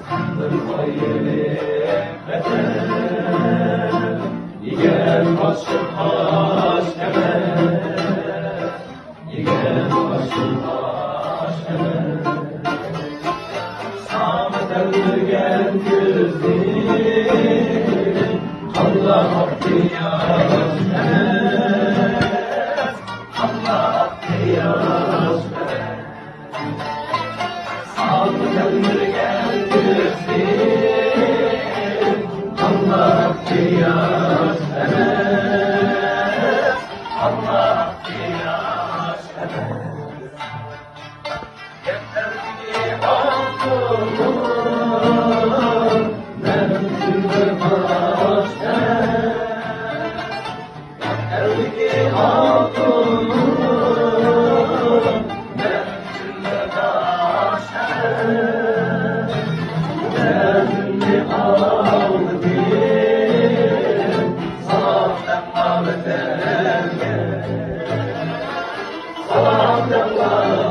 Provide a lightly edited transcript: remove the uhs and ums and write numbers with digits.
Kırmayı beter, yigen başım haş emer, yigen başım haş emer. Samet elgen güzin, Allah hakkıyaz emer, Allah hakkıyaz emer. Samet elgen güzin, Allah hakkıyaz emer, Allah hakkıyaz emer. Yeter ki aklımın mevzinde baş emer, yeter ki aklımın mevzinde baş emer. Derdini aldım, salaktan davet eder, salaktan davet